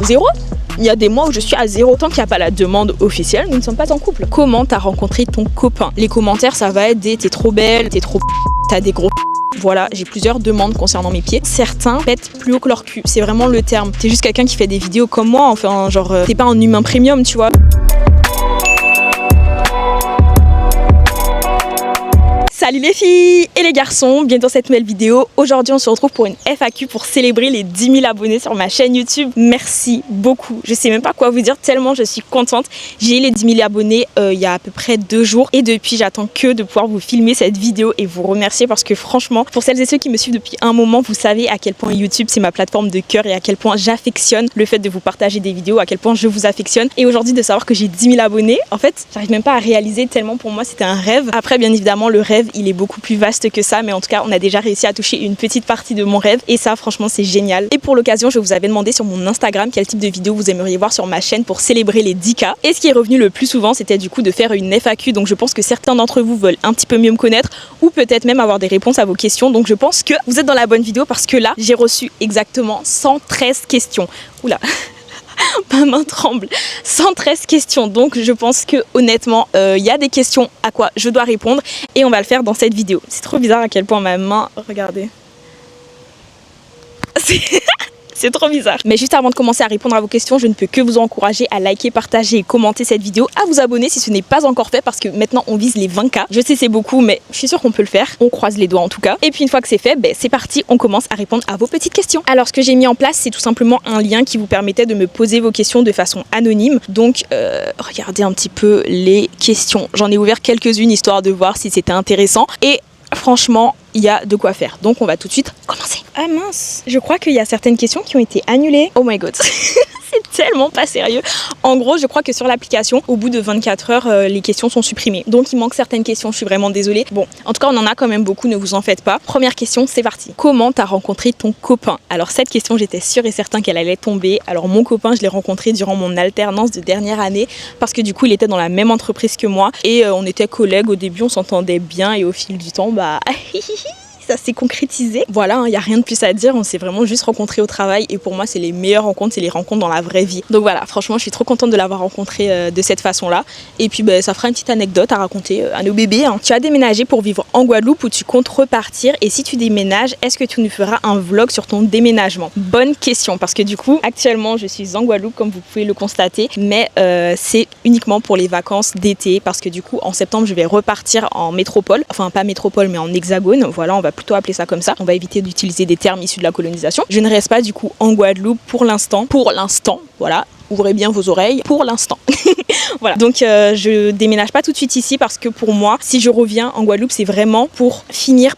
0. Il y a des mois où je suis à 0. Tant qu'il n'y a pas la demande officielle, nous ne sommes pas en couple. Comment t'as rencontré ton copain? Les commentaires, ça va être des t'es trop belle, t'es trop t'as des gros. Voilà, j'ai plusieurs demandes concernant mes pieds. Certains pètent plus haut que leur cul. C'est vraiment le terme. T'es juste quelqu'un qui fait des vidéos comme moi. Enfin, genre, t'es pas un humain premium, tu vois. Salut les filles et les garçons, bienvenue dans cette nouvelle vidéo. Aujourd'hui on se retrouve pour une FAQ pour célébrer les 10 000 abonnés sur ma chaîne YouTube. Merci beaucoup, je sais même pas quoi vous dire tellement je suis contente. J'ai eu les 10 000 abonnés il y a à peu près 2 jours et depuis j'attends que de pouvoir vous filmer cette vidéo et vous remercier parce que franchement pour celles et ceux qui me suivent depuis un moment, vous savez à quel point YouTube c'est ma plateforme de cœur et à quel point j'affectionne le fait de vous partager des vidéos, à quel point je vous affectionne. Et aujourd'hui de savoir que j'ai 10 000 abonnés, en fait j'arrive même pas à réaliser tellement pour moi c'était un rêve. Après bien évidemment le rêve il est beaucoup plus vaste que ça, mais en tout cas on a déjà réussi à toucher une petite partie de mon rêve et ça franchement c'est génial. Et pour l'occasion je vous avais demandé sur mon Instagram quel type de vidéo vous aimeriez voir sur ma chaîne pour célébrer les 10K et ce qui est revenu le plus souvent c'était du coup de faire une FAQ, donc je pense que certains d'entre vous veulent un petit peu mieux me connaître ou peut-être même avoir des réponses à vos questions, donc je pense que vous êtes dans la bonne vidéo parce que là j'ai reçu exactement 113 questions. Oula ma main tremble. 113 questions, donc je pense que honnêtement il y a des questions à quoi je dois répondre et on va le faire dans cette vidéo. C'est trop bizarre à quel point ma main, regardez, c'est trop bizarre. Mais juste avant de commencer à répondre à vos questions, je ne peux que vous encourager à liker, partager et commenter cette vidéo, à vous abonner si ce n'est pas encore fait parce que maintenant on vise les 20K. Je sais c'est beaucoup mais je suis sûre qu'on peut le faire. On croise les doigts en tout cas. Et puis une fois que c'est fait, c'est parti, on commence à répondre à vos petites questions. Alors ce que j'ai mis en place c'est tout simplement un lien qui vous permettait de me poser vos questions de façon anonyme. Donc regardez un petit peu les questions. J'en ai ouvert quelques-unes histoire de voir si c'était intéressant et franchement il y a de quoi faire. Donc on va tout de suite commencer. Ah mince, je crois qu'il y a certaines questions qui ont été annulées. Oh my god. C'est tellement pas sérieux. En gros, je crois que sur l'application, au bout de 24 heures, les questions sont supprimées. Donc il manque certaines questions, je suis vraiment désolée. Bon, en tout cas, on en a quand même beaucoup, ne vous en faites pas. Première question, c'est parti. Comment t'as rencontré ton copain? Alors cette question, j'étais sûre et certain qu'elle allait tomber. Alors mon copain, je l'ai rencontré durant mon alternance de dernière année parce que du coup, il était dans la même entreprise que moi et on était collègues au début, on s'entendait bien et au fil du temps, ça s'est concrétisé. Voilà, il n'y a rien de plus à dire, on s'est vraiment juste rencontrés au travail et pour moi c'est les meilleures rencontres, c'est les rencontres dans la vraie vie. Donc voilà, franchement je suis trop contente de l'avoir rencontré de cette façon-là. Et puis ça fera une petite anecdote à raconter à nos bébés. Tu as déménagé pour vivre en Guadeloupe ou tu comptes repartir? Et si tu déménages, est-ce que tu nous feras un vlog sur ton déménagement? Bonne question parce que du coup actuellement je suis en Guadeloupe comme vous pouvez le constater, mais c'est uniquement pour les vacances d'été parce que du coup en septembre je vais repartir en métropole, enfin pas métropole mais en hexagone. Voilà, on va plutôt appeler ça comme ça, on va éviter d'utiliser des termes issus de la colonisation. Je ne reste pas du coup en Guadeloupe pour l'instant, voilà, ouvrez bien vos oreilles, pour l'instant. Voilà, donc je déménage pas tout de suite ici parce que pour moi, si je reviens en Guadeloupe, c'est vraiment pour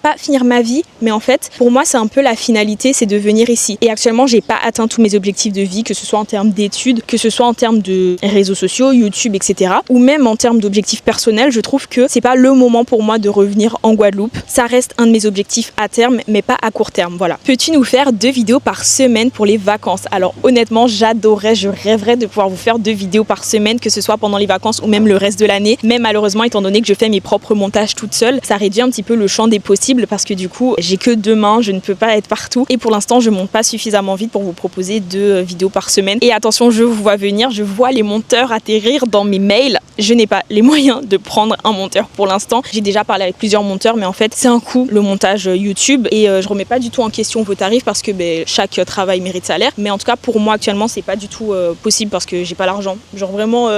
pas finir ma vie, mais en fait, pour moi, c'est un peu la finalité, c'est de venir ici. Et actuellement, j'ai pas atteint tous mes objectifs de vie, que ce soit en termes d'études, que ce soit en termes de réseaux sociaux, YouTube, etc. Ou même en termes d'objectifs personnels, je trouve que c'est pas le moment pour moi de revenir en Guadeloupe. Ça reste un de mes objectifs à terme, mais pas à court terme, voilà. Peux-tu nous faire 2 vidéos par semaine pour les vacances? Alors honnêtement, j'adorerais, je rêverais de pouvoir vous faire 2 vidéos par semaine, que ce soit pendant les vacances ou même le reste de l'année. Mais malheureusement, étant donné que je fais mes propres montages toute seule, ça réduit un petit peu le champ des possibles parce que du coup, j'ai que 2 mains, je ne peux pas être partout. Et pour l'instant, je monte pas suffisamment vite pour vous proposer 2 vidéos par semaine. Et attention, je vous vois venir, je vois les monteurs atterrir dans mes mails. Je n'ai pas les moyens de prendre un monteur pour l'instant. J'ai déjà parlé avec plusieurs monteurs, mais en fait, c'est un coût, le montage YouTube. Et je remets pas du tout en question vos tarifs parce que chaque travail mérite salaire. Mais en tout cas, pour moi, actuellement, c'est pas du tout possible parce que j'ai pas l'argent. Genre vraiment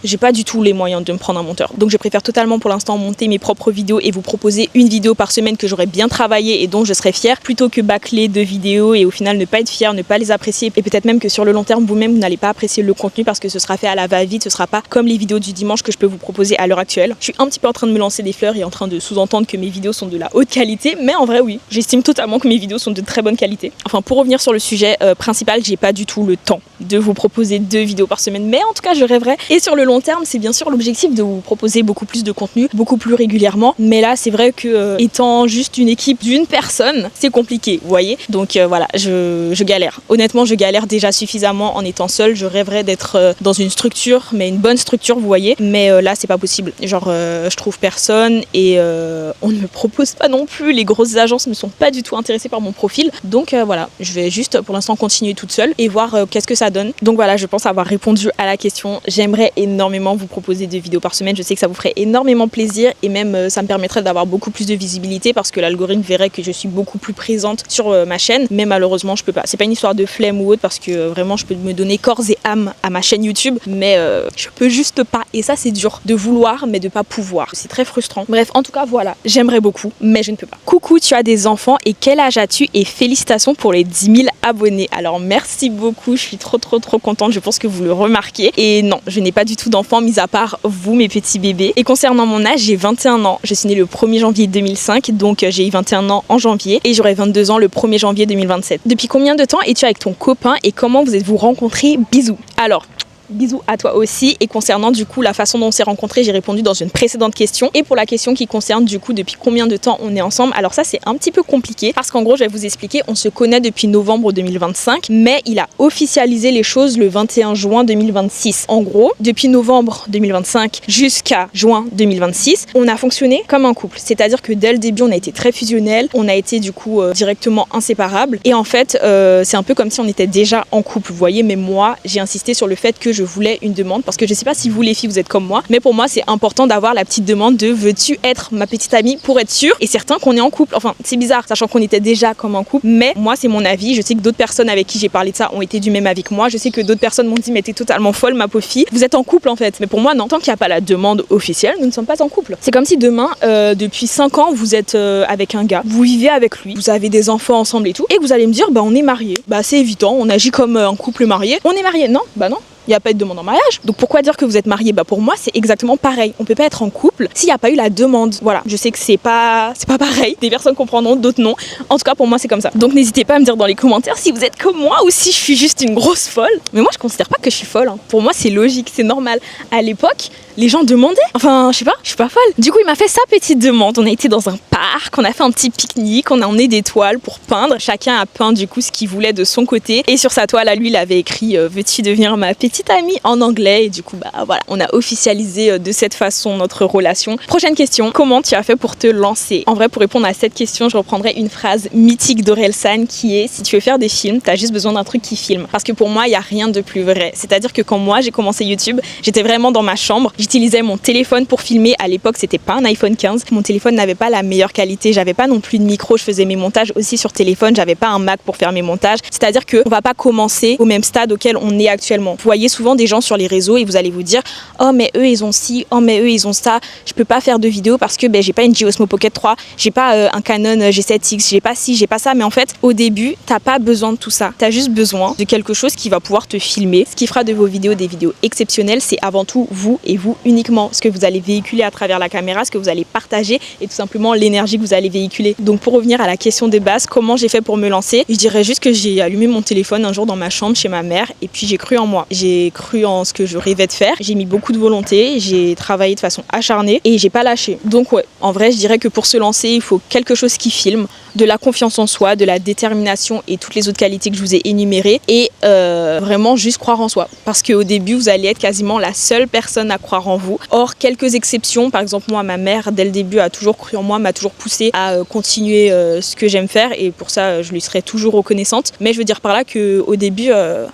j'ai pas du tout les moyens de me prendre un monteur. Donc je préfère totalement pour l'instant monter mes propres vidéos et vous proposer une vidéo par semaine que j'aurais bien travaillé et dont je serais fière, plutôt que bâcler 2 vidéos et au final ne pas être fière, ne pas les apprécier et peut-être même que sur le long terme vous-même vous n'allez pas apprécier le contenu parce que ce sera fait à la va-vite, ce sera pas comme les vidéos du dimanche que je peux vous proposer à l'heure actuelle. Je suis un petit peu en train de me lancer des fleurs et en train de sous-entendre que mes vidéos sont de la haute qualité, mais en vrai oui, j'estime totalement que mes vidéos sont de très bonne qualité. Enfin pour revenir sur le sujet principal, j'ai pas du tout le temps de vous proposer 2 vidéos par semaine, mais en tout cas je rêverais et sur le long terme, c'est bien sûr l'objectif de vous proposer beaucoup plus de contenu, beaucoup plus régulièrement. Mais là, c'est vrai que étant juste une équipe d'une personne, c'est compliqué, vous voyez. Donc voilà, je galère. Honnêtement, je galère déjà suffisamment en étant seule. Je rêverais d'être dans une structure, mais une bonne structure, vous voyez. Mais là, c'est pas possible. Genre, je trouve personne et on ne me propose pas non plus. Les grosses agences ne sont pas du tout intéressées par mon profil. Donc voilà, je vais juste pour l'instant continuer toute seule et voir qu'est-ce que ça donne. Donc voilà, je pense avoir répondu à la question. J'aimerais énormément vous proposer 2 vidéos par semaine. Je sais que ça vous ferait énormément plaisir et même ça me permettrait d'avoir beaucoup plus de visibilité parce que l'algorithme verrait que je suis beaucoup plus présente sur ma chaîne. Mais malheureusement, je peux pas. C'est pas une histoire de flemme ou autre parce que vraiment, je peux me donner corps et âme à ma chaîne YouTube, mais je peux juste pas. Et ça, c'est dur de vouloir, mais de pas pouvoir. C'est très frustrant. Bref, en tout cas, voilà. J'aimerais beaucoup, mais je ne peux pas. Coucou, tu as des enfants et quel âge as-tu? Et félicitations pour les 10 000 abonnés. Alors, merci beaucoup. Je suis trop contente. Je pense que vous le remarquez. Et non, je n'ai pas du tout d'enfants, mis à part vous, mes petits bébés. Et concernant mon âge, j'ai 21 ans. Je suis née le 1er janvier 2005, donc j'ai eu 21 ans en janvier. Et j'aurai 22 ans le 1er janvier 2027. Depuis combien de temps es-tu avec ton copain et comment vous êtes-vous rencontrés? Bisous. Alors, bisous à toi aussi. Et concernant du coup la façon dont on s'est rencontrés, j'ai répondu dans une précédente question. Et pour la question qui concerne du coup depuis combien de temps on est ensemble, alors ça c'est un petit peu compliqué parce qu'en gros je vais vous expliquer, on se connaît depuis novembre 2025, mais il a officialisé les choses le 21 juin 2026. En gros, depuis novembre 2025 jusqu'à juin 2026, on a fonctionné comme un couple. C'est-à-dire que dès le début on a été très fusionnels, on a été du coup directement inséparables. Et en fait c'est un peu comme si on était déjà en couple, vous voyez, mais moi j'ai insisté sur le fait que je voulais une demande parce que je sais pas si vous les filles vous êtes comme moi, mais pour moi c'est important d'avoir la petite demande de veux-tu être ma petite amie pour être sûre et certain qu'on est en couple. Enfin c'est bizarre sachant qu'on était déjà comme un couple, mais moi c'est mon avis. Je sais que d'autres personnes avec qui j'ai parlé de ça ont été du même avis que moi. Je sais que d'autres personnes m'ont dit mais t'es totalement folle ma pauvre fille, vous êtes en couple en fait. Mais pour moi non, tant qu'il n'y a pas la demande officielle, nous ne sommes pas en couple. C'est comme si demain depuis 5 ans vous êtes avec un gars, vous vivez avec lui, vous avez des enfants ensemble et tout, et que vous allez me dire bah on est mariés. Bah c'est évident, on agit comme un couple marié. On est mariés. Non, bah non. Il n'y a pas eu de demande en mariage. Donc pourquoi dire que vous êtes mariés? Bah pour moi c'est exactement pareil. On peut pas être en couple s'il n'y a pas eu la demande. Voilà, je sais que c'est pas pareil. Des personnes comprendront, d'autres non. En tout cas pour moi c'est comme ça. Donc n'hésitez pas à me dire dans les commentaires si vous êtes comme moi ou si je suis juste une grosse folle. Mais moi je considère pas que je suis folle. Hein. Pour moi c'est logique, c'est normal. À l'époque, les gens demandaient. Enfin je sais pas, je suis pas folle. Du coup il m'a fait sa petite demande. On a été dans un parc, on a fait un petit pique-nique, on a emmené des toiles pour peindre. Chacun a peint du coup ce qu'il voulait de son côté. Et sur sa toile à lui il avait écrit veux-tu devenir ma petite amie en anglais. Et du coup bah voilà, on a officialisé de cette façon notre relation. Prochaine question, comment tu as fait pour te lancer? En vrai pour répondre à cette question je reprendrai une phrase mythique d'Orelsan qui est si tu veux faire des films t'as juste besoin d'un truc qui filme. Parce que pour moi il n'y a rien de plus vrai. C'est-à-dire que quand moi j'ai commencé YouTube, j'étais vraiment dans ma chambre, j'utilisais mon téléphone pour filmer. À l'époque c'était pas un iPhone 15, mon téléphone n'avait pas la meilleure qualité, j'avais pas non plus de micro, je faisais mes montages aussi sur téléphone, j'avais pas un Mac pour faire mes montages. C'est-à-dire que on va pas commencer au même stade auquel on est actuellement. Vous voyez souvent des gens sur les réseaux et vous allez vous dire oh mais eux ils ont ci, oh mais eux ils ont ça, je peux pas faire de vidéo parce que j'ai pas une Osmo Pocket 3, j'ai pas un Canon G7X, j'ai pas ci, j'ai pas ça. Mais en fait au début t'as pas besoin de tout ça, t'as juste besoin de quelque chose qui va pouvoir te filmer. Ce qui fera de vos vidéos des vidéos exceptionnelles, c'est avant tout vous et vous uniquement, ce que vous allez véhiculer à travers la caméra, ce que vous allez partager et tout simplement l'énergie que vous allez véhiculer. Donc pour revenir à la question de base, comment j'ai fait pour me lancer, je dirais juste que j'ai allumé mon téléphone un jour dans ma chambre chez ma mère et puis j'ai cru en moi, j'ai cru en ce que je rêvais de faire, j'ai mis beaucoup de volonté, j'ai travaillé de façon acharnée et j'ai pas lâché. Donc ouais, en vrai je dirais que pour se lancer il faut quelque chose qui filme, de la confiance en soi, de la détermination et toutes les autres qualités que je vous ai énumérées et vraiment juste croire en soi parce qu'au début vous allez être quasiment la seule personne à croire en vous. Or quelques exceptions, par exemple moi ma mère dès le début a toujours cru en moi, m'a toujours poussée à continuer ce que j'aime faire et pour ça je lui serai toujours reconnaissante. Mais je veux dire par là qu'au début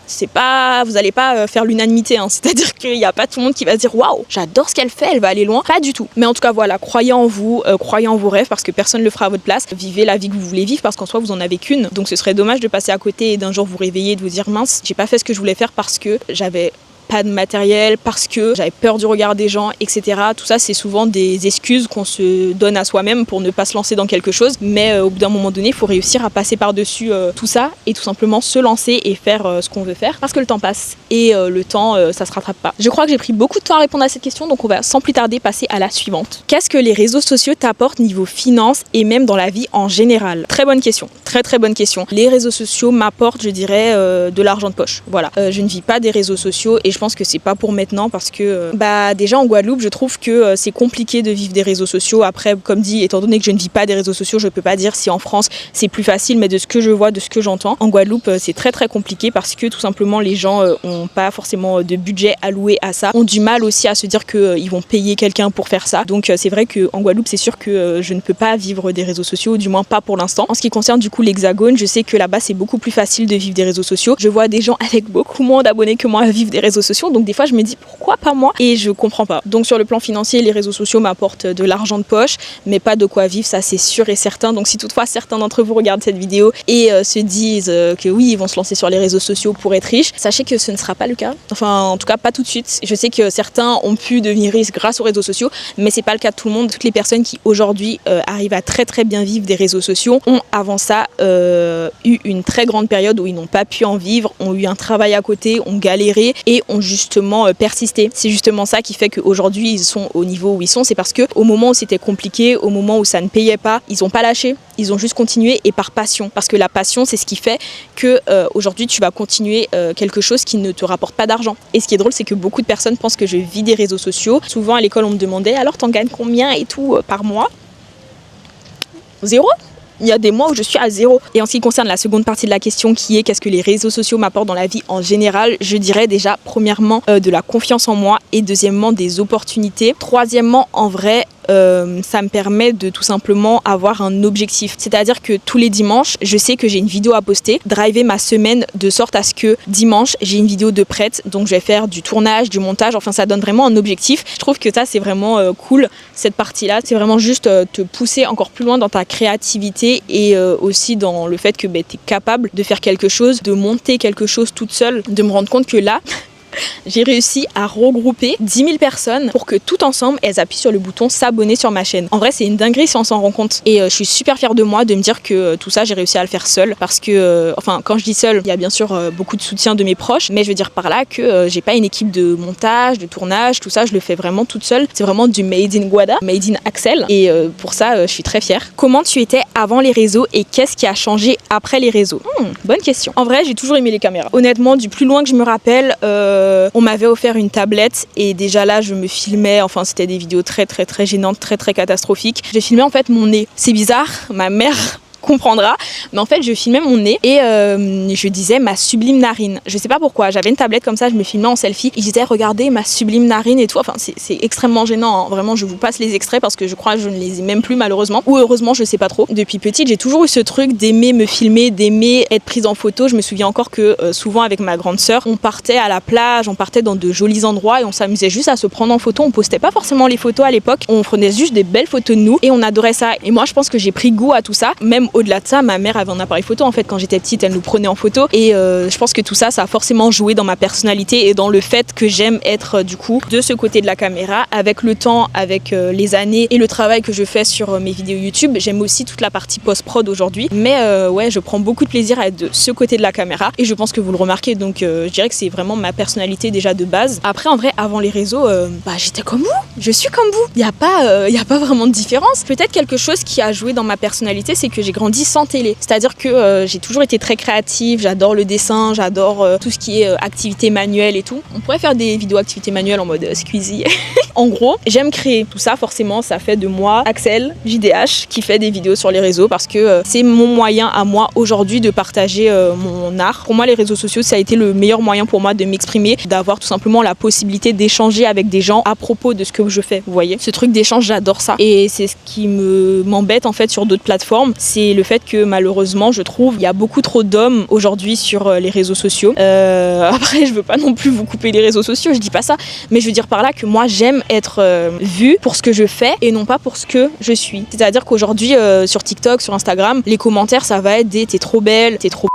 c'est pas, vous allez pas faire l'unanimité hein. C'est-à-dire qu'il n'y a pas tout le monde qui va se dire waouh j'adore ce qu'elle fait, elle va aller loin, pas du tout. Mais en tout cas voilà, croyez en vous, croyez en vos rêves parce que personne ne le fera à votre place. Vivez la vie que vous voulez vivre parce qu'en soi vous en avez qu'une, donc ce serait dommage de passer à côté et d'un jour vous réveiller et de vous dire mince j'ai pas fait ce que je voulais faire parce que j'avais pas de matériel, parce que j'avais peur du regard des gens, etc. Tout ça, c'est souvent des excuses qu'on se donne à soi-même pour ne pas se lancer dans quelque chose. Mais au bout d'un moment donné, il faut réussir à passer par-dessus tout ça et tout simplement se lancer et faire ce qu'on veut faire. Parce que le temps passe et le temps, ça se rattrape pas. Je crois que j'ai pris beaucoup de temps à répondre à cette question, donc on va sans plus tarder passer à la suivante. Qu'est-ce que les réseaux sociaux t'apportent niveau finance et même dans la vie en général? Très bonne question, très bonne question. Les réseaux sociaux m'apportent, je dirais, de l'argent de poche. Voilà, je ne vis pas des réseaux sociaux et je pense que c'est pas pour maintenant parce que déjà en Guadeloupe, je trouve que c'est compliqué de vivre des réseaux sociaux. Après, comme dit, étant donné que je ne vis pas des réseaux sociaux, je peux pas dire si en France c'est plus facile, mais de ce que je vois, de ce que j'entends, en Guadeloupe, c'est très très compliqué parce que tout simplement les gens ont pas forcément de budget alloué à ça, ont du mal aussi à se dire qu'ils vont payer quelqu'un pour faire ça. Donc c'est vrai qu'en Guadeloupe, c'est sûr que je ne peux pas vivre des réseaux sociaux, du moins pas pour l'instant. En ce qui concerne du coup l'Hexagone, je sais que là-bas c'est beaucoup plus facile de vivre des réseaux sociaux. Je vois des gens avec beaucoup moins d'abonnés que moi à vivre des réseaux sociaux, donc des fois je me dis pourquoi pas moi, et je comprends pas. Donc sur le plan financier, les réseaux sociaux m'apportent de l'argent de poche, mais pas de quoi vivre, ça c'est sûr et certain. Donc si toutefois certains d'entre vous regardent cette vidéo et se disent que oui, ils vont se lancer sur les réseaux sociaux pour être riches, sachez que ce ne sera pas le cas. Enfin en tout cas pas tout de suite. Je sais que certains ont pu devenir riches grâce aux réseaux sociaux, mais c'est pas le cas de tout le monde. Toutes les personnes qui aujourd'hui arrivent à très très bien vivre des réseaux sociaux ont avant ça eu une très grande période où ils n'ont pas pu en vivre, ont eu un travail à côté, ont galéré et ont justement persisté. C'est justement ça qui fait qu'aujourd'hui ils sont au niveau où ils sont. C'est parce que au moment où c'était compliqué, au moment où ça ne payait pas, ils n'ont pas lâché, ils ont juste continué, et par passion. Parce que la passion, c'est ce qui fait que aujourd'hui tu vas continuer quelque chose qui ne te rapporte pas d'argent. Et ce qui est drôle, c'est que beaucoup de personnes pensent que je vis des réseaux sociaux. Souvent à l'école on me demandait alors t'en gagnes combien et tout par mois. 0. Il y a des mois où je suis à 0. Et en ce qui concerne la seconde partie de la question qui est qu'est-ce que les réseaux sociaux m'apportent dans la vie en général, je dirais déjà premièrement de la confiance en moi, et deuxièmement des opportunités. Troisièmement, en vrai, ça me permet de tout simplement avoir un objectif. C'est-à-dire que tous les dimanches, je sais que j'ai une vidéo à poster, driver ma semaine de sorte à ce que dimanche, j'ai une vidéo de prête, donc je vais faire du tournage, du montage, enfin ça donne vraiment un objectif. Je trouve que ça c'est vraiment cool, cette partie-là. C'est vraiment juste te pousser encore plus loin dans ta créativité et aussi dans le fait que tu es capable de faire quelque chose, de monter quelque chose toute seule, de me rendre compte que là... j'ai réussi à regrouper 10 000 personnes pour que tout ensemble elles appuient sur le bouton s'abonner sur ma chaîne. En vrai c'est une dinguerie si on s'en rend compte, et je suis super fière de moi de me dire que tout ça j'ai réussi à le faire seule, parce que enfin quand je dis seule, il y a bien sûr beaucoup de soutien de mes proches, mais je veux dire par là que j'ai pas une équipe de montage, de tournage, tout ça je le fais vraiment toute seule. C'est vraiment du made in Guada, made in Axel, et pour ça je suis très fière. Comment tu étais avant les réseaux et qu'est-ce qui a changé après les réseaux? Bonne question. En vrai j'ai toujours aimé les caméras. Honnêtement du plus loin que je me rappelle, on m'avait offert une tablette et déjà là je me filmais, enfin c'était des vidéos très très très gênantes, très très catastrophiques. J'ai filmé en fait mon nez. C'est bizarre, ma mère comprendra, mais en fait je filmais mon nez et je disais ma sublime narine. Je sais pas pourquoi, j'avais une tablette comme ça, je me filmais en selfie et je disais regardez ma sublime narine et tout. Enfin c'est extrêmement gênant, hein. Vraiment je vous passe les extraits parce que je crois que je ne les ai même plus malheureusement, ou heureusement je sais pas trop. Depuis petite j'ai toujours eu ce truc d'aimer me filmer, d'aimer être prise en photo. Je me souviens encore que souvent avec ma grande sœur on partait à la plage, on partait dans de jolis endroits et on s'amusait juste à se prendre en photo. On postait pas forcément les photos à l'époque, on prenait juste des belles photos de nous et on adorait ça. Et moi je pense que j'ai pris goût à tout ça. Même au-delà de ça, ma mère avait un appareil photo en fait quand j'étais petite, elle nous prenait en photo et je pense que tout ça, ça a forcément joué dans ma personnalité et dans le fait que j'aime être du coup de ce côté de la caméra. Avec le temps, avec les années et le travail que je fais sur mes vidéos YouTube, j'aime aussi toute la partie post-prod aujourd'hui, mais ouais, je prends beaucoup de plaisir à être de ce côté de la caméra et je pense que vous le remarquez, donc je dirais que c'est vraiment ma personnalité déjà de base. Après en vrai, avant les réseaux, j'étais comme vous, je suis comme vous, il y a pas vraiment de différence. Peut-être quelque chose qui a joué dans ma personnalité, c'est que j'ai grandi sans télé. C'est-à-dire que j'ai toujours été très créative, j'adore le dessin, j'adore tout ce qui est activité manuelle et tout. On pourrait faire des vidéos activités manuelles en mode Squeezie. En gros, j'aime créer. Tout ça, forcément, ça fait de moi Axel, JDH, qui fait des vidéos sur les réseaux parce que c'est mon moyen à moi aujourd'hui de partager mon art. Pour moi, les réseaux sociaux, ça a été le meilleur moyen pour moi de m'exprimer, d'avoir tout simplement la possibilité d'échanger avec des gens à propos de ce que je fais. Vous voyez, ce truc d'échange, j'adore ça. Et c'est ce qui m'embête en fait sur d'autres plateformes, c'est le fait que malheureusement je trouve il y a beaucoup trop d'hommes aujourd'hui sur les réseaux sociaux. Après je veux pas non plus vous couper les réseaux sociaux, je dis pas ça, mais je veux dire par là que moi j'aime être vue pour ce que je fais et non pas pour ce que je suis. C'est-à-dire qu'aujourd'hui sur TikTok, sur Instagram, les commentaires ça va être des t'es trop belle, t'es trop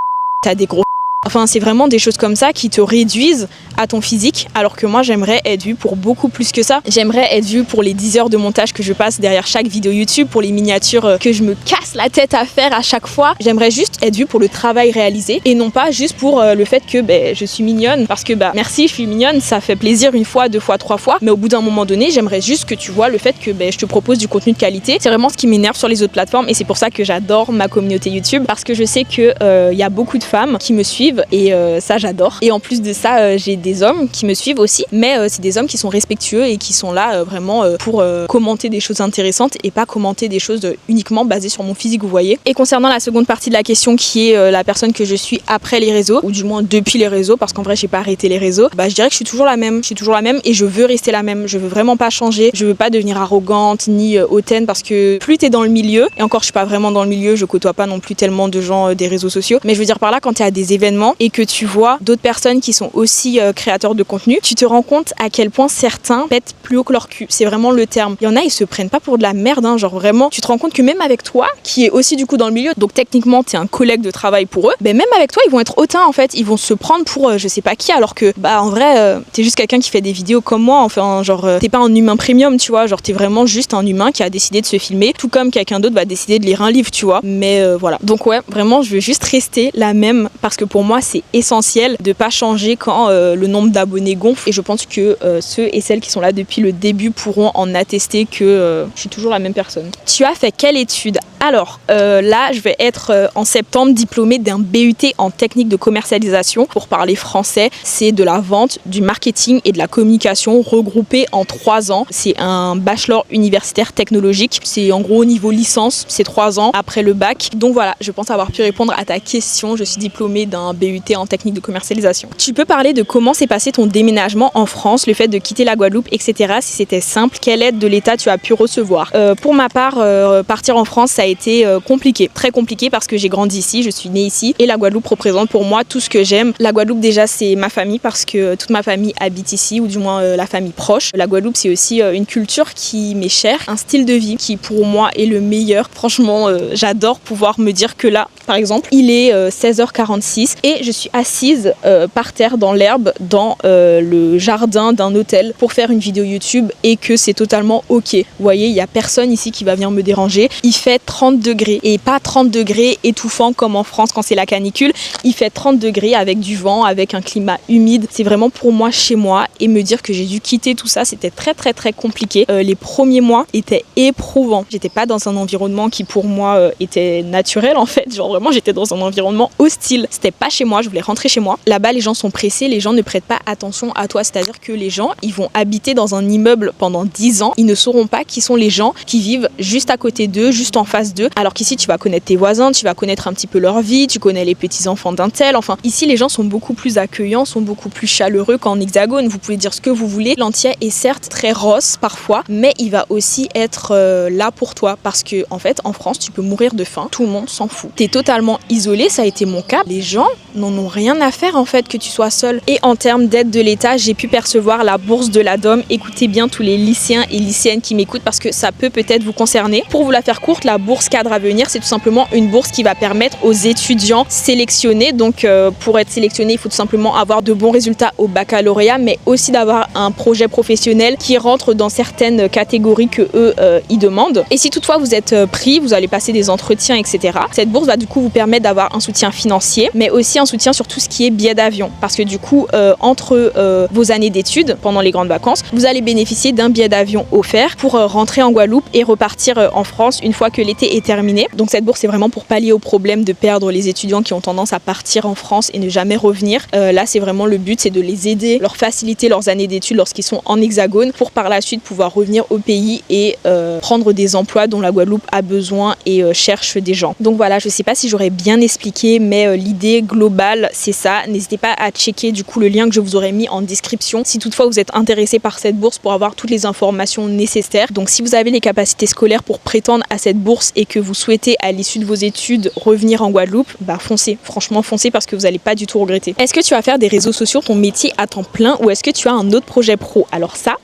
t'as des gros. Enfin, c'est vraiment des choses comme ça qui te réduisent à ton physique, alors que moi, j'aimerais être vue pour beaucoup plus que ça. J'aimerais être vue pour les 10 heures de montage que je passe derrière chaque vidéo YouTube, pour les miniatures que je me casse la tête à faire à chaque fois. J'aimerais juste être vue pour le travail réalisé et non pas juste pour le fait que je suis mignonne. Parce que merci, je suis mignonne, ça fait plaisir une fois, deux fois, trois fois. Mais au bout d'un moment donné, j'aimerais juste que tu vois le fait que je te propose du contenu de qualité. C'est vraiment ce qui m'énerve sur les autres plateformes et c'est pour ça que j'adore ma communauté YouTube, parce que je sais que y a beaucoup de femmes qui me suivent suivent et ça j'adore. Et en plus de ça, j'ai des hommes qui me suivent aussi, mais c'est des hommes qui sont respectueux et qui sont là vraiment pour commenter des choses intéressantes et pas commenter des choses uniquement basées sur mon physique, vous voyez. Et concernant la seconde partie de la question qui est la personne que je suis après les réseaux, ou du moins depuis les réseaux, parce qu'en vrai j'ai pas arrêté les réseaux, bah je dirais que je suis toujours la même. Je suis toujours la même et je veux rester la même. Je veux vraiment pas changer. Je veux pas devenir arrogante ni hautaine parce que plus t'es dans le milieu, et encore je suis pas vraiment dans le milieu, je côtoie pas non plus tellement de gens des réseaux sociaux, mais je veux dire par là, quand t'es à des événements et que tu vois d'autres personnes qui sont aussi créateurs de contenu, tu te rends compte à quel point certains pètent plus haut que leur cul. C'est vraiment le terme. Il y en a, ils se prennent pas pour de la merde, hein, genre vraiment, tu te rends compte que même avec toi, qui est aussi du coup dans le milieu, donc techniquement t'es un collègue de travail pour eux, ben même avec toi ils vont être hautains en fait, ils vont se prendre pour je sais pas qui, alors que bah en vrai t'es juste quelqu'un qui fait des vidéos comme moi, enfin genre t'es pas un humain premium, tu vois, genre t'es vraiment juste un humain qui a décidé de se filmer, tout comme quelqu'un d'autre va décider de lire un livre, tu vois. Mais voilà. Donc ouais, vraiment je veux juste rester la même parce que pour moi c'est essentiel de pas changer quand le nombre d'abonnés gonfle, et je pense que ceux et celles qui sont là depuis le début pourront en attester que je suis toujours la même personne. Tu as fait quelle étude? Alors là je vais être en septembre diplômée d'un BUT en technique de commercialisation. Pour parler français, c'est de la vente, du marketing et de la communication regroupés en 3 ans. C'est un bachelor universitaire technologique. C'est en gros au niveau licence, c'est 3 ans après le bac. Donc voilà, je pense avoir pu répondre à ta question. Je suis diplômée d'un BUT en technique de commercialisation. Tu peux parler de comment s'est passé ton déménagement en France, le fait de quitter la Guadeloupe, etc. Si c'était simple, quelle aide de l'État tu as pu recevoir? Pour ma part, partir en France, ça a été compliqué, très compliqué parce que j'ai grandi ici, je suis née ici et la Guadeloupe représente pour moi tout ce que j'aime. La Guadeloupe déjà c'est ma famille parce que toute ma famille habite ici, ou du moins la famille proche. La Guadeloupe c'est aussi une culture qui m'est chère, un style de vie qui pour moi est le meilleur. Franchement j'adore pouvoir me dire que là par exemple il est 16h46 et je suis assise par terre dans l'herbe dans le jardin d'un hôtel pour faire une vidéo YouTube et que c'est totalement ok. Vous voyez, il n'y a personne ici qui va venir me déranger. Il fait 30 degrés et pas 30 degrés étouffant comme en France quand c'est la canicule. Il fait 30 degrés avec du vent, avec un climat humide. C'est vraiment pour moi chez moi, et me dire que j'ai dû quitter tout ça, c'était très compliqué. Les premiers mois étaient éprouvants. J'étais pas dans un environnement qui pour moi était naturel en fait. Genre vraiment j'étais dans un environnement hostile. C'était pas chez moi, je voulais rentrer chez moi. Là-bas les gens sont pressés, les gens ne prêtent pas attention à toi. C'est-à-dire que les gens, ils vont habiter dans un immeuble pendant 10 ans. Ils ne sauront pas qui sont les gens qui vivent juste à côté d'eux, juste en face d'eux. Alors qu'ici tu vas connaître tes voisins, tu vas connaître un petit peu leur vie, tu connais les petits-enfants d'un tel. Enfin, ici les gens sont beaucoup plus accueillants, sont beaucoup plus chaleureux qu'en Hexagone. Vous pouvez dire ce que vous voulez. L'Antillais est certes très rose parfois, mais il va aussi être là pour toi parce que en fait en France tu peux mourir de faim, tout le monde s'en fout. T'es totalement isolé, ça a été mon cas. Les gens n'en ont rien à faire en fait que tu sois seul. Et en termes d'aide de l'État, j'ai pu percevoir la bourse de la DOM. Écoutez bien tous les lycéens et lycéennes qui m'écoutent parce que ça peut peut-être vous concerner. Pour vous la faire courte, la bourse cadre à venir, c'est tout simplement une bourse qui va permettre aux étudiants sélectionnés, donc pour être sélectionné, il faut tout simplement avoir de bons résultats au baccalauréat, mais aussi d'avoir un projet professionnel qui rentre dans certaines catégories que eux y demandent. Et si toutefois vous êtes pris, vous allez passer des entretiens, etc. Cette bourse va du coup vous permettre d'avoir un soutien financier, mais aussi un soutien sur tout ce qui est billets d'avion, parce que du coup entre vos années d'études pendant les grandes vacances, vous allez bénéficier d'un billet d'avion offert pour rentrer en Guadeloupe et repartir en France une fois que l'été est terminé. Donc cette bourse c'est vraiment pour pallier au problème de perdre les étudiants qui ont tendance à partir en France et ne jamais revenir. Là c'est vraiment le but, c'est de les aider, leur faciliter leurs années d'études lorsqu'ils sont en Hexagone pour par la suite pouvoir revenir au pays et prendre des emplois dont la Guadeloupe a besoin et cherche des gens. Donc voilà, je sais pas si j'aurais bien expliqué, mais l'idée globale c'est ça. N'hésitez pas à checker du coup le lien que je vous aurais mis en description si toutefois vous êtes intéressé par cette bourse pour avoir toutes les informations nécessaires. Donc si vous avez les capacités scolaires pour prétendre à cette bourse et que vous souhaitez à l'issue de vos études revenir en Guadeloupe, bah foncez, franchement foncez parce que vous n'allez pas du tout regretter. Est-ce que tu vas faire des réseaux sociaux ton métier à temps plein ou est-ce que tu as un autre projet pro? Alors ça,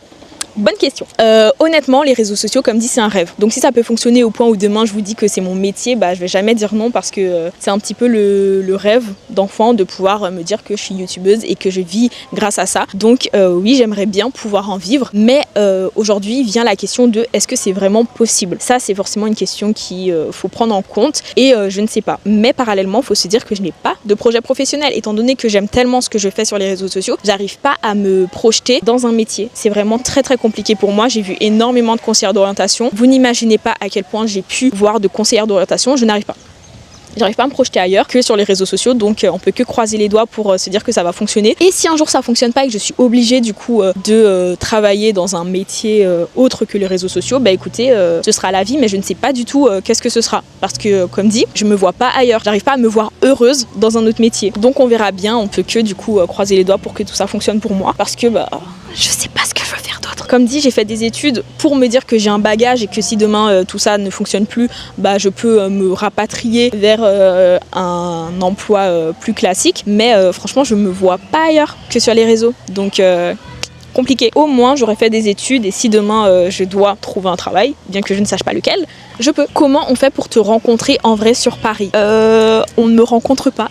bonne question. Honnêtement, les réseaux sociaux, comme dit, c'est un rêve. Donc si ça peut fonctionner au point où demain je vous dis que c'est mon métier, bah je vais jamais dire non parce que c'est un petit peu le rêve d'enfant de pouvoir me dire que je suis youtubeuse et que je vis grâce à ça. Donc oui, j'aimerais bien pouvoir en vivre, mais aujourd'hui vient la question de est-ce que c'est vraiment possible? Ça, c'est forcément une question qu'il faut prendre en compte et je ne sais pas. Mais parallèlement, il faut se dire que je n'ai pas de projet professionnel. Étant donné que j'aime tellement ce que je fais sur les réseaux sociaux, j'arrive pas à me projeter dans un métier. C'est vraiment très compliqué pour moi. J'ai vu énormément de conseillères d'orientation. Vous n'imaginez pas à quel point j'ai pu voir de conseillères d'orientation. Je n'arrive pas. j'arrive pas à me projeter ailleurs que sur les réseaux sociaux, donc on peut que croiser les doigts pour se dire que ça va fonctionner. Et si un jour ça fonctionne pas et que je suis obligée du coup de travailler dans un métier autre que les réseaux sociaux, bah écoutez, ce sera la vie, mais je ne sais pas du tout qu'est-ce que ce sera, parce que comme dit, je me vois pas ailleurs, j'arrive pas à me voir heureuse dans un autre métier. Donc on verra bien, on peut que du coup croiser les doigts pour que tout ça fonctionne pour moi, parce que bah je sais pas ce que je veux faire d'autre. Comme dit, j'ai fait des études pour me dire que j'ai un bagage et que si demain tout ça ne fonctionne plus, bah je peux me rapatrier vers un emploi plus classique, mais franchement je me vois pas ailleurs que sur les réseaux, donc compliqué. Au moins j'aurais fait des études et si demain je dois trouver un travail, bien que je ne sache pas lequel, je peux. Comment on fait pour te rencontrer en vrai sur Paris? On ne me rencontre pas.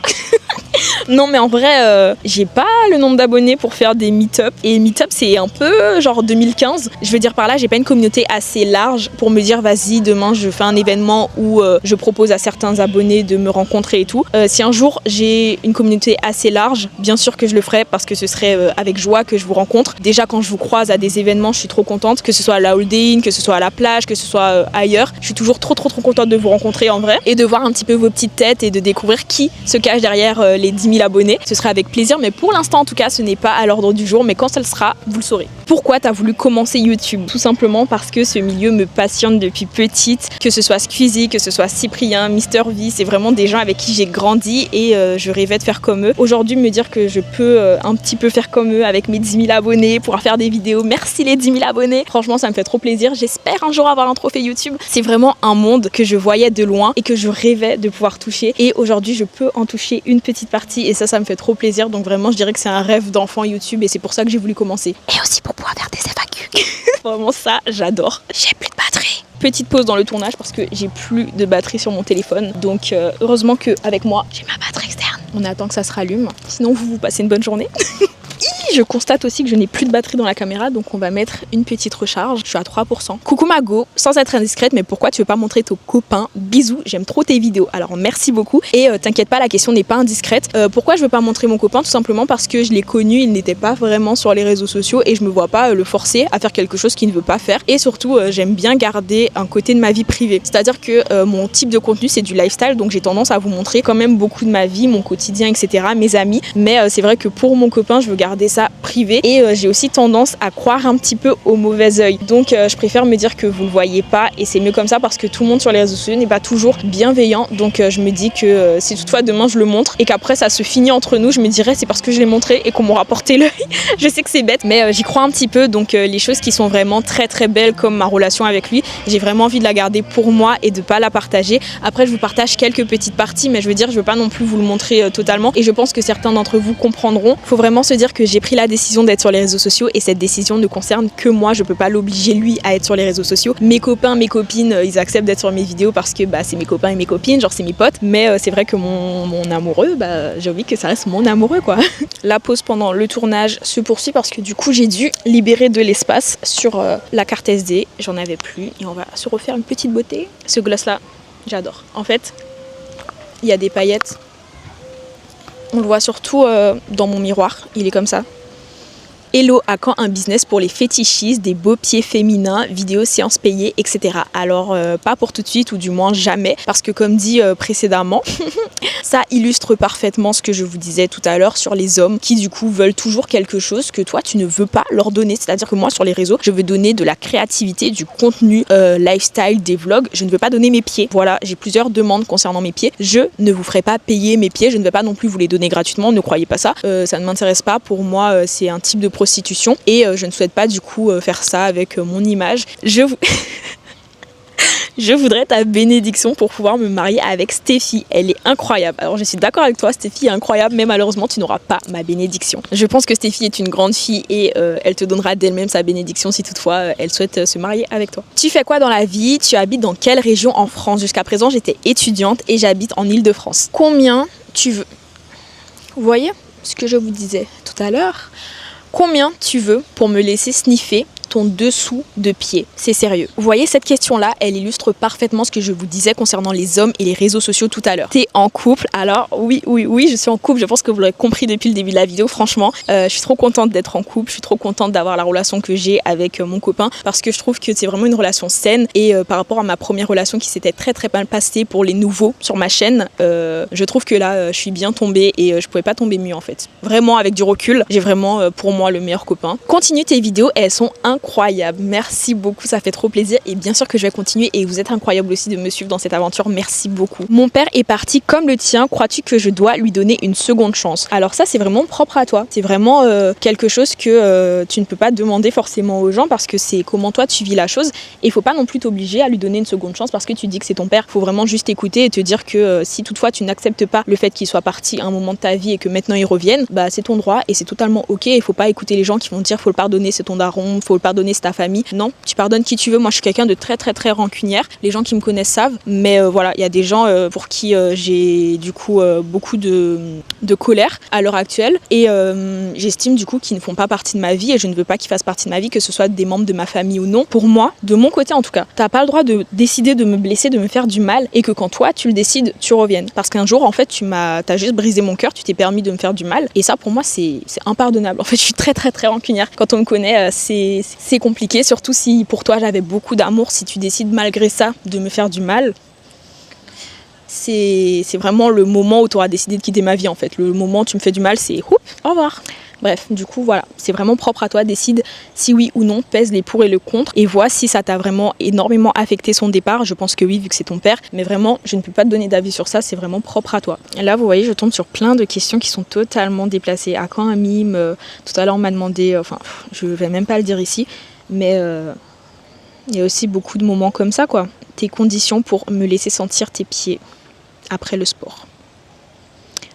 Non mais en vrai, j'ai pas le nombre d'abonnés pour faire des meet-up. Et meet-up c'est un peu genre 2015. Je veux dire par là, j'ai pas une communauté assez large pour me dire vas-y demain je fais un événement où je propose à certains abonnés de me rencontrer et tout. Si un jour j'ai une communauté assez large, bien sûr que je le ferai parce que ce serait avec joie que je vous rencontre. Déjà quand je vous croise à des événements, je suis trop contente, que ce soit à la Holding, que ce soit à la plage, que ce soit ailleurs. Je suis toujours trop contente de vous rencontrer en vrai et de voir un petit peu vos petites têtes et de découvrir qui se cache derrière les 10 000 abonnés. Ce serait avec plaisir, mais pour l'instant en tout cas ce n'est pas à l'ordre du jour, mais quand ça le sera, vous le saurez. Pourquoi t'as voulu commencer YouTube? Tout simplement parce que ce milieu me passionne depuis petite, que ce soit Squeezie, que ce soit Cyprien, Mister V, c'est vraiment des gens avec qui j'ai grandi et je rêvais de faire comme eux. Aujourd'hui me dire que je peux un petit peu faire comme eux avec mes 10 000 abonnés, pouvoir faire des vidéos, merci les 10 000 abonnés, franchement ça me fait trop plaisir, j'espère un jour avoir un trophée YouTube. C'est vraiment un monde que je voyais de loin et que je rêvais de pouvoir toucher et aujourd'hui je peux en toucher une petite partie et ça me fait trop plaisir, donc vraiment je dirais que c'est un rêve d'enfant YouTube et c'est pour ça que j'ai voulu commencer. Et aussi pour pouvoir faire des FAQ. Vraiment ça j'adore. J'ai plus de batterie. Petite pause dans le tournage parce que j'ai plus de batterie sur mon téléphone, donc heureusement qu'avec moi j'ai ma batterie externe. On attend que ça se rallume, sinon vous passez une bonne journée. Je constate aussi que je n'ai plus de batterie dans la caméra, donc on va mettre une petite recharge. Je suis à 3%. Coucou Mago, sans être indiscrète, mais pourquoi tu veux pas montrer ton copain? Bisous, j'aime trop tes vidéos. Alors merci beaucoup. Et t'inquiète pas, la question n'est pas indiscrète. Pourquoi je veux pas montrer mon copain? Tout simplement parce que je l'ai connu, il n'était pas vraiment sur les réseaux sociaux et je me vois pas le forcer à faire quelque chose qu'il ne veut pas faire. Et surtout, j'aime bien garder un côté de ma vie privée. C'est-à-dire que mon type de contenu c'est du lifestyle, donc j'ai tendance à vous montrer quand même beaucoup de ma vie, mon quotidien, etc., mes amis. Mais c'est vrai que pour mon copain, je veux garder ça privé et j'ai aussi tendance à croire un petit peu au mauvais œil, donc je préfère me dire que vous le voyez pas et c'est mieux comme ça parce que tout le monde sur les réseaux sociaux n'est pas toujours bienveillant, donc je me dis que si toutefois demain je le montre et qu'après ça se finit entre nous, je me dirais c'est parce que je l'ai montré et qu'on m'aura porté l'œil. Je sais que c'est bête mais j'y crois un petit peu, donc les choses qui sont vraiment très belles comme ma relation avec lui, j'ai vraiment envie de la garder pour moi et de pas la partager. Après je vous partage quelques petites parties, mais je veux dire je veux pas non plus vous le montrer totalement et je pense que certains d'entre vous comprendront. Faut vraiment se dire que j'ai pris la décision d'être sur les réseaux sociaux et cette décision ne concerne que moi, je peux pas l'obliger lui à être sur les réseaux sociaux. Mes copains, mes copines, ils acceptent d'être sur mes vidéos parce que bah, c'est mes copains et mes copines, genre c'est mes potes, mais c'est vrai que mon amoureux, bah, j'ai envie que ça reste mon amoureux quoi. La pause pendant le tournage se poursuit parce que du coup j'ai dû libérer de l'espace sur la carte SD, j'en avais plus et on va se refaire une petite beauté. Ce gloss là, j'adore. En fait, il y a des paillettes, on le voit surtout dans mon miroir, il est comme ça. Hello, à quand un business pour les fétichistes, des beaux pieds féminins, vidéos, séances payées, etc. Alors, pas pour tout de suite, ou du moins jamais, parce que comme dit précédemment, ça illustre parfaitement ce que je vous disais tout à l'heure sur les hommes qui du coup veulent toujours quelque chose que toi tu ne veux pas leur donner. C'est-à-dire que moi sur les réseaux, je veux donner de la créativité, du contenu, lifestyle, des vlogs, je ne veux pas donner mes pieds. Voilà, j'ai plusieurs demandes concernant mes pieds. Je ne vous ferai pas payer mes pieds, je ne vais pas non plus vous les donner gratuitement, ne croyez pas ça. Ça ne m'intéresse pas, pour moi c'est un type de prostitution et je ne souhaite pas du coup faire ça avec mon image. Je voudrais ta bénédiction pour pouvoir me marier avec Stéphie. Elle est incroyable. Alors je suis d'accord avec toi, Stéphie est incroyable, mais malheureusement tu n'auras pas ma bénédiction. Je pense que Stéphie est une grande fille et elle te donnera d'elle-même sa bénédiction si toutefois elle souhaite se marier avec toi. Tu fais quoi dans la vie? Tu habites dans quelle région en France? Jusqu'à présent j'étais étudiante et j'habite en Île-de-France. Combien tu veux? Vous voyez ce que je vous disais tout à l'heure? Combien tu veux pour me laisser sniffer ton dessous de pied? C'est sérieux. Vous voyez, cette question-là, elle illustre parfaitement ce que je vous disais concernant les hommes et les réseaux sociaux tout à l'heure. T'es en couple? Alors oui, je suis en couple. Je pense que vous l'aurez compris depuis le début de la vidéo. Franchement, je suis trop contente d'être en couple. Je suis trop contente d'avoir la relation que j'ai avec mon copain parce que je trouve que c'est vraiment une relation saine. Et par rapport à ma première relation qui s'était très mal passée pour les nouveaux sur ma chaîne, je trouve que là, je suis bien tombée et je pouvais pas tomber mieux en fait. Vraiment, avec du recul, j'ai vraiment pour moi le meilleur copain. Continue tes vidéos, elles sont incroyables. Merci beaucoup, ça fait trop plaisir et bien sûr que je vais continuer et vous êtes incroyable aussi de me suivre dans cette aventure. Merci beaucoup. Mon père est parti comme le tien. Crois-tu que je dois lui donner une seconde chance? Alors ça, c'est vraiment propre à toi. C'est vraiment quelque chose que tu ne peux pas demander forcément aux gens parce que c'est comment toi tu vis la chose et il faut pas non plus t'obliger à lui donner une seconde chance parce que tu dis que c'est ton père. Faut vraiment juste écouter et te dire que si toutefois tu n'acceptes pas le fait qu'il soit parti à un moment de ta vie et que maintenant il revienne, bah c'est ton droit et c'est totalement ok. Il faut pas écouter les gens qui vont dire faut le pardonner, c'est ton daron, faut le pardonner, c'est ta famille. Non, tu pardonnes qui tu veux. Moi je suis quelqu'un de très rancunière. Les gens qui me connaissent savent, mais voilà, il y a des gens pour qui j'ai du coup beaucoup de colère à l'heure actuelle et j'estime du coup qu'ils ne font pas partie de ma vie et je ne veux pas qu'ils fassent partie de ma vie, que ce soit des membres de ma famille ou non. Pour moi, de mon côté en tout cas, t'as pas le droit de décider de me blesser, de me faire du mal et que quand toi tu le décides, tu reviennes. Parce qu'un jour en fait t'as juste brisé mon cœur, tu t'es permis de me faire du mal et ça pour moi c'est impardonnable. En fait je suis très rancunière. Quand on me connaît c'est compliqué, surtout si pour toi j'avais beaucoup d'amour, si tu décides malgré ça de me faire du mal, c'est vraiment le moment où tu auras décidé de quitter ma vie en fait. Le moment où tu me fais du mal, c'est au revoir. Bref, du coup voilà, c'est vraiment propre à toi, décide si oui ou non, pèse les pour et le contre et vois si ça t'a vraiment énormément affecté son départ. Je pense que oui vu que c'est ton père, mais vraiment je ne peux pas te donner d'avis sur ça, c'est vraiment propre à toi. Et là vous voyez, je tombe sur plein de questions qui sont totalement déplacées. À quand un mime? Tout à l'heure on m'a demandé, enfin je vais même pas le dire ici, mais il y a aussi beaucoup de moments comme ça quoi. Tes conditions pour me laisser sentir tes pieds après le sport.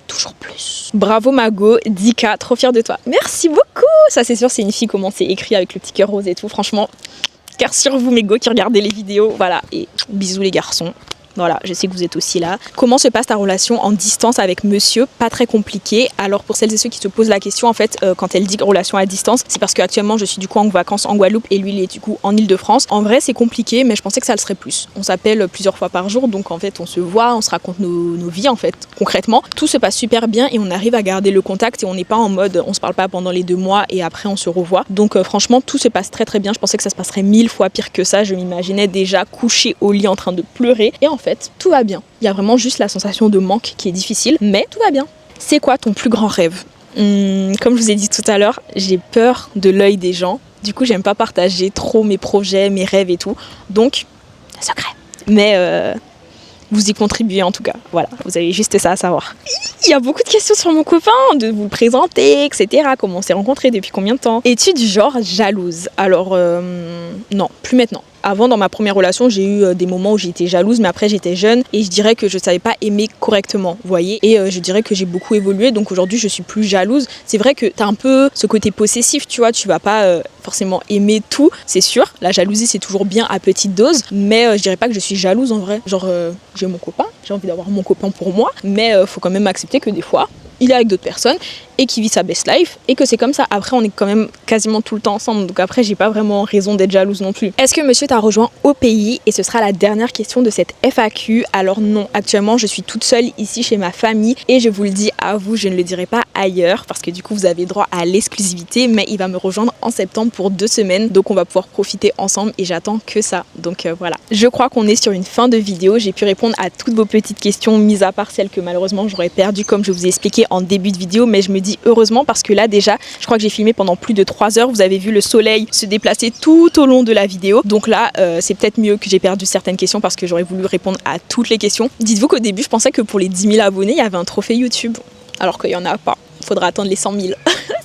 Toujours plus. Bravo Mago, 10K, trop fière de toi. Merci beaucoup. Ça c'est sûr, c'est une fille comment c'est écrit avec le petit cœur rose et tout. Franchement, cœur sur vous mes go qui regardez les vidéos. Voilà, et bisous les garçons. Voilà, je sais que vous êtes aussi là. Comment se passe ta relation en distance avec monsieur? Pas très compliqué. Alors pour celles et ceux qui se posent la question, en fait, quand elle dit relation à distance, c'est parce qu'actuellement je suis du coup en vacances en Guadeloupe et lui il est du coup en Île-de-France. En vrai c'est compliqué, mais je pensais que ça le serait plus. On s'appelle plusieurs fois par jour, donc en fait on se voit, on se raconte nos vies en fait, concrètement. Tout se passe super bien et on arrive à garder le contact et on n'est pas en mode on se parle pas pendant les 2 mois et après on se revoit. Donc franchement tout se passe très bien. Je pensais que ça se passerait 1000 fois pire que ça. Je m'imaginais déjà couché au lit en train de pleurer et en fait tout va bien. Il y a vraiment juste la sensation de manque qui est difficile, mais tout va bien. C'est quoi ton plus grand rêve? Comme je vous ai dit tout à l'heure, j'ai peur de l'œil des gens. Du coup, j'aime pas partager trop mes projets, mes rêves et tout. Donc, secret. Mais vous y contribuez en tout cas. Voilà, vous avez juste ça à savoir. Il y a beaucoup de questions sur mon copain, de vous le présenter, etc. Comment on s'est rencontrés, depuis combien de temps? Es-tu du genre jalouse? Alors, non, plus maintenant. Avant, dans ma première relation, j'ai eu des moments où j'étais jalouse, mais après j'étais jeune et je dirais que je savais pas aimer correctement, vous voyez. Et je dirais que j'ai beaucoup évolué, donc aujourd'hui je suis plus jalouse. C'est vrai que t'as un peu ce côté possessif, tu vois, tu vas pas forcément aimer tout, c'est sûr. La jalousie c'est toujours bien à petite dose, mais je dirais pas que je suis jalouse en vrai. Genre j'ai mon copain, j'ai envie d'avoir mon copain pour moi, mais faut quand même accepter que des fois il est avec d'autres personnes et qui vit sa best life et que c'est comme ça. Après on est quand même quasiment tout le temps ensemble, donc après j'ai pas vraiment raison d'être jalouse non plus. Est-ce que monsieur t'a rejoint au pays? Et ce sera la dernière question de cette FAQ. Alors non, actuellement je suis toute seule ici chez ma famille et je vous le dis à vous, je ne le dirai pas ailleurs parce que du coup vous avez droit à l'exclusivité, mais il va me rejoindre en septembre pour 2 semaines, donc on va pouvoir profiter ensemble et j'attends que ça. Donc voilà, je crois qu'on est sur une fin de vidéo. J'ai pu répondre à toutes vos petites questions, mis à part celles que malheureusement j'aurais perdues comme je vous ai expliqué en début de vidéo, mais je me dis heureusement parce que là déjà je crois que j'ai filmé pendant plus de 3 heures. Vous avez vu le soleil se déplacer tout au long de la vidéo, donc là c'est peut-être mieux que j'ai perdu certaines questions parce que j'aurais voulu répondre à toutes les questions. Dites-vous qu'au début je pensais que pour les 10 000 abonnés il y avait un trophée YouTube alors qu'il n'y en a pas. Faudra attendre les 100 000.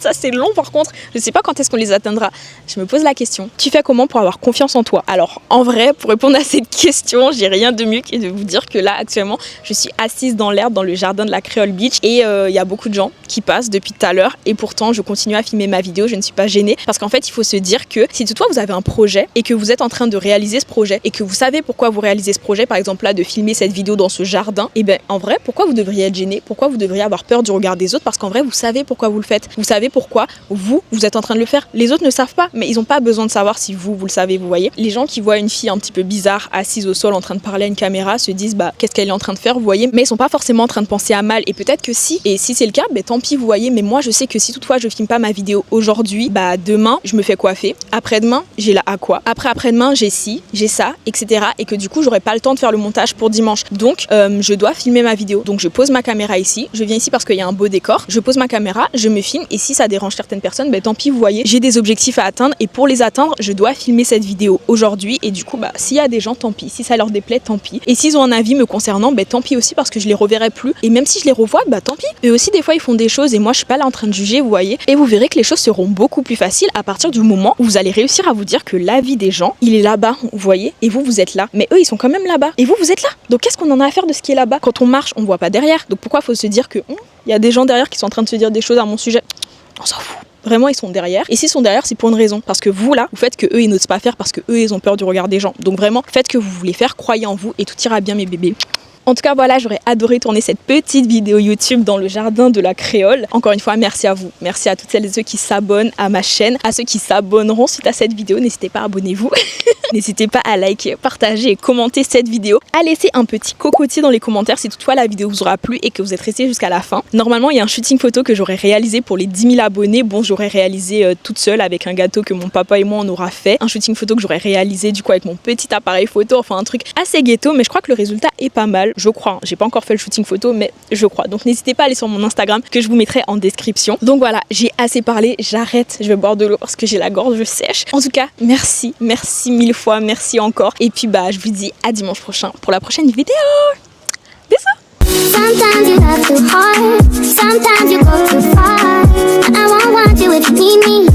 Ça c'est long par contre, je sais pas quand est-ce qu'on les atteindra. Je me pose la question, tu fais comment pour avoir confiance en toi? Alors en vrai, pour répondre à cette question, j'ai rien de mieux que de vous dire que là actuellement je suis assise dans l'herbe dans le jardin de la Creole Beach et il y a beaucoup de gens qui passent depuis tout à l'heure et pourtant je continue à filmer ma vidéo, je ne suis pas gênée parce qu'en fait il faut se dire que si toutefois vous avez un projet et que vous êtes en train de réaliser ce projet et que vous savez pourquoi vous réalisez ce projet, par exemple là de filmer cette vidéo dans ce jardin, et ben en vrai pourquoi vous devriez être gêné? Pourquoi vous devriez avoir peur du regard des autres? Parce qu'en vrai vous savez pourquoi vous le faites. Vous savez pourquoi vous êtes en train de le faire. Les autres ne savent pas, mais ils n'ont pas besoin de savoir si vous le savez, vous voyez. Les gens qui voient une fille un petit peu bizarre assise au sol en train de parler à une caméra se disent bah qu'est-ce qu'elle est en train de faire, vous voyez, mais ils sont pas forcément en train de penser à mal, et peut-être que si, et si c'est le cas, bah tant pis, vous voyez. Mais moi je sais que si toutefois je filme pas ma vidéo aujourd'hui, bah demain je me fais coiffer, après-demain j'ai la aqua, après-demain j'ai ci, j'ai ça, etc. Et que du coup j'aurai pas le temps de faire le montage pour dimanche, donc je dois filmer ma vidéo. Donc je pose ma caméra ici, je viens ici parce qu'il y a un beau décor, je pose ma caméra, je me filme, et si ça dérange certaines personnes, bah tant pis, vous voyez, j'ai des objectifs à atteindre, et pour les atteindre je dois filmer cette vidéo aujourd'hui. Et du coup bah s'il y a des gens, tant pis, si ça leur déplaît, tant pis, et s'ils ont un avis me concernant, bah tant pis aussi, parce que je les reverrai plus, et même si je les revois, bah tant pis. Eux aussi des fois ils font des choses et moi je suis pas là en train de juger, vous voyez, et vous verrez que les choses seront beaucoup plus faciles à partir du moment où vous allez réussir à vous dire que l'avis des gens il est là-bas, vous voyez, et vous êtes là, mais eux ils sont quand même là-bas et vous êtes là. Donc qu'est-ce qu'on en a à faire de ce qui est là-bas? Quand on marche on voit pas derrière, donc pourquoi faut se dire que il y a des gens derrière qui sont en train de se dire des choses à mon sujet? On s'en fout. Vraiment, ils sont derrière. Et s'ils sont derrière, c'est pour une raison. Parce que vous, là, vous faites que eux, ils n'osent pas faire parce que eux, ils ont peur du regard des gens. Donc vraiment, faites ce que vous voulez faire, croyez en vous et tout ira bien, mes bébés. En tout cas, voilà, j'aurais adoré tourner cette petite vidéo YouTube dans le jardin de la créole. Encore une fois, merci à vous. Merci à toutes celles et ceux qui s'abonnent à ma chaîne, à ceux qui s'abonneront suite à cette vidéo. N'hésitez pas, abonnez-vous. N'hésitez pas à liker, partager et commenter cette vidéo. À laisser un petit cocotier dans les commentaires si toutefois la vidéo vous aura plu et que vous êtes resté jusqu'à la fin. Normalement, il y a un shooting photo que j'aurais réalisé pour les 10 000 abonnés. Bon, j'aurais réalisé toute seule avec un gâteau que mon papa et moi on aura fait. Un shooting photo que j'aurais réalisé du coup avec mon petit appareil photo. Enfin, un truc assez ghetto, mais je crois que le résultat est pas mal. Je crois. J'ai pas encore fait le shooting photo, mais je crois. Donc n'hésitez pas à aller sur mon Instagram que je vous mettrai en description. Donc voilà, j'ai assez parlé. J'arrête. Je vais boire de l'eau parce que j'ai la gorge sèche. En tout cas, merci mille fois, merci encore. Et puis bah, je vous dis à dimanche prochain pour la prochaine vidéo. Bisous. Sometimes you love too hard, sometimes you go too far. I won't want you if you need me.